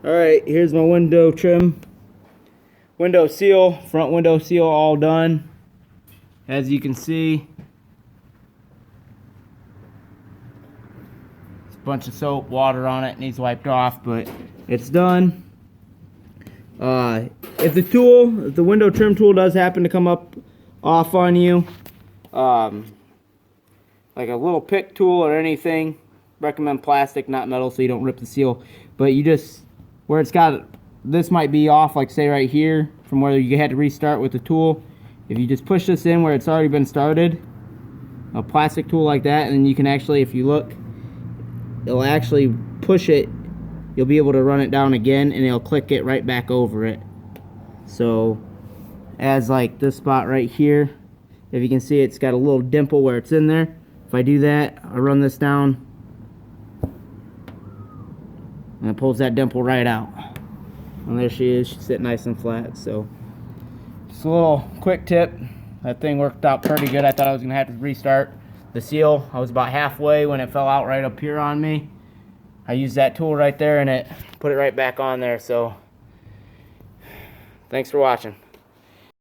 Alright, here's my window trim. Window seal, front window seal all done. As you can see, it's a bunch of soap, water on it, needs wiped off, but it's done. If the window trim tool does happen to come off on you, like a little pick tool or anything, recommend plastic, not metal, so you don't rip the seal. But you just, where it's got, this might be off, like say right here, from where you had to restart with the tool. If you just push this in where it's already been started, a plastic tool like that, and then you can actually, if you look, it'll actually push it, you'll be able to run it down again, and it'll click it right back over it. So, as like this spot right here, if you can see, it's got a little dimple where it's in there. If I do that, I run this down, and it pulls that dimple right out. And there she is, she's sitting nice and flat. So, just a little quick tip. That thing worked out pretty good. I thought I was going to have to restart the seal. I was about halfway when it fell out right up here on me. I used that tool right there and it put it right back on there. So, thanks for watching.